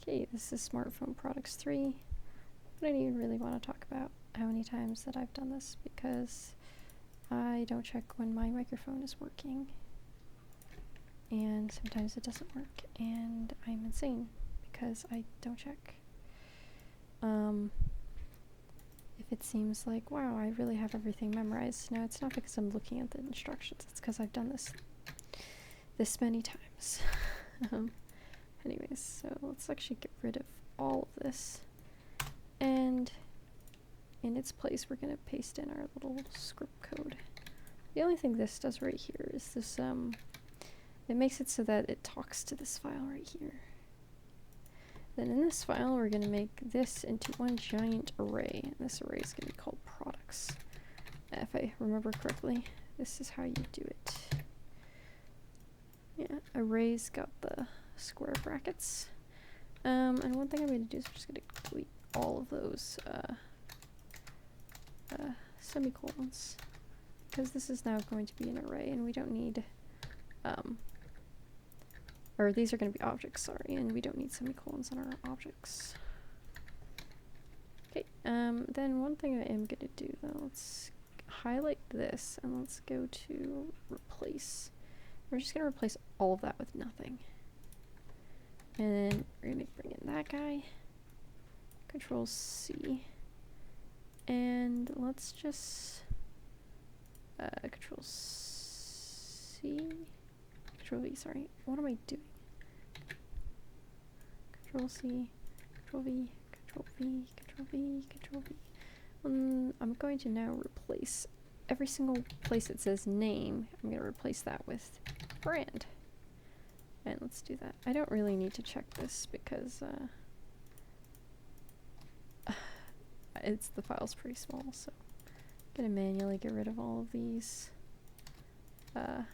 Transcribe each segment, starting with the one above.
Okay, this is SmartPhoneProducts3. I don't even really want to talk about how many times that I've done this because I don't check when my microphone is working. And sometimes it doesn't work, and I'm insane because I don't check. If it seems like, wow, I really have everything memorized. No, it's not because I'm looking at the instructions. It's because I've done this many times. Anyways, so let's actually get rid of all of this. And in its place, we're going to paste in our little script code. The only thing this does right here is this, it makes it so that it talks to this file right here. Then in this file, we're going to make this into one giant array. And this array is going to be called products. If I remember correctly, this is how you do it. Yeah, arrays got the square brackets. And one thing I'm going to do is I'm just going to delete all of those semicolons, because this is now going to be an array, and we don't need, or these are going to be objects, sorry, and we don't need semicolons on our objects. Okay, then one thing I am going to do, though, let's highlight this, and let's go to replace. We're just going to replace all of that with nothing. And then we're going to bring in that guy. Control C. And let's just Control C. Control V, sorry. What am I doing? Control C, Control V, Control V, Control V, Control V. I'm going to now replace every single place it says name. I'm going to replace that with brand. And let's do that. I don't really need to check this because the file's pretty small, so I'm gonna manually get rid of all of these. And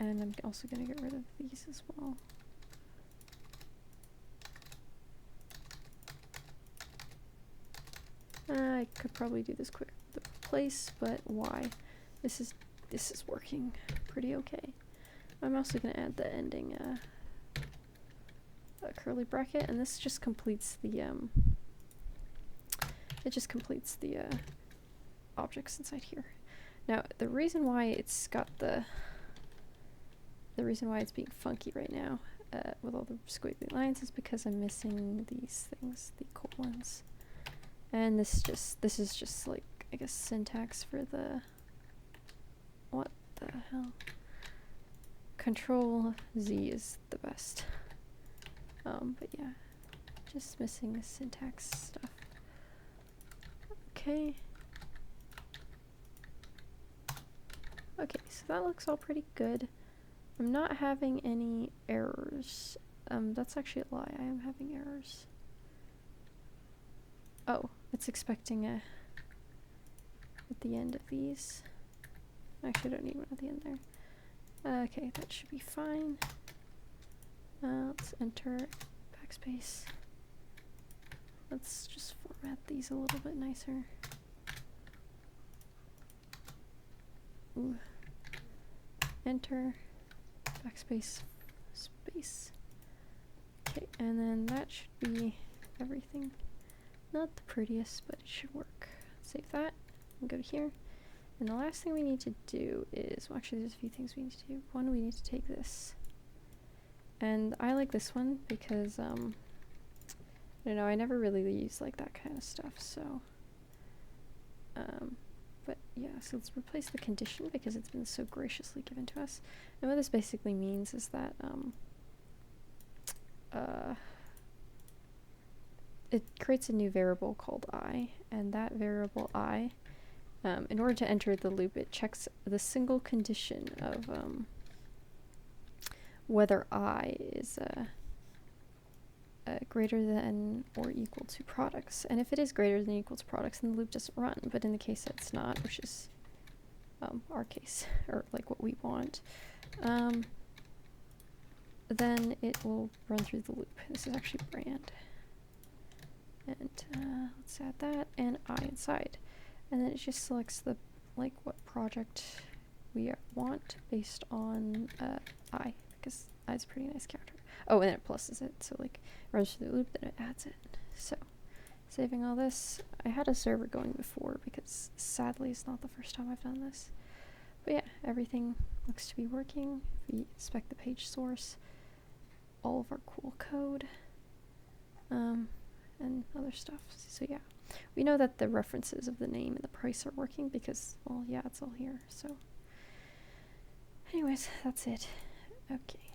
I'm also gonna get rid of these as well. I could probably do this quick with the replace, but why? This is working pretty okay. I'm also going to add the ending curly bracket, and this just completes the objects inside here. Now, the reason why it's being funky right now with all the squiggly lines is because I'm missing these things, the colons. And this is just like, I guess, syntax for the, what the hell? Control Z is the best. But yeah, just missing the syntax stuff. Okay. Okay, so that looks all pretty good. I'm not having any errors. That's actually a lie. I am having errors. Oh, it's expecting a at the end of these. Actually, I don't need one at the end there. Okay, that should be fine. Let's enter backspace. Let's just format these a little bit nicer. Ooh. Enter backspace space. Okay, and then that should be everything. Not the prettiest, but it should work. Save that and go to here. And the last thing we need to do is, well, actually there's a few things we need to do. One, we need to take this. And I like this one because, I don't know, I never really use like that kind of stuff, so. But yeah, so let's replace the condition because it's been so graciously given to us. And what this basically means is that, it creates a new variable called I, and that variable I, in order to enter the loop, it checks the single condition of whether I is greater than or equal to products. And if it is greater than or equal to products, then the loop doesn't run. But in the case that it's not, which is our case, or like what we want, then it will run through the loop. This is actually brand. And let's add that and I inside. And then it just selects the, like, what project we want based on I, because I is a pretty nice character. Oh, and it pluses it, so like it runs through the loop, then it adds it. So saving all this. I had a server going before because sadly it's not the first time I've done this. But yeah, everything looks to be working. If we inspect the page source, all of our cool code, and other stuff. So yeah, we know that the references of the name and the price are working because, well, yeah, it's all here. So anyways, that's it. Okay.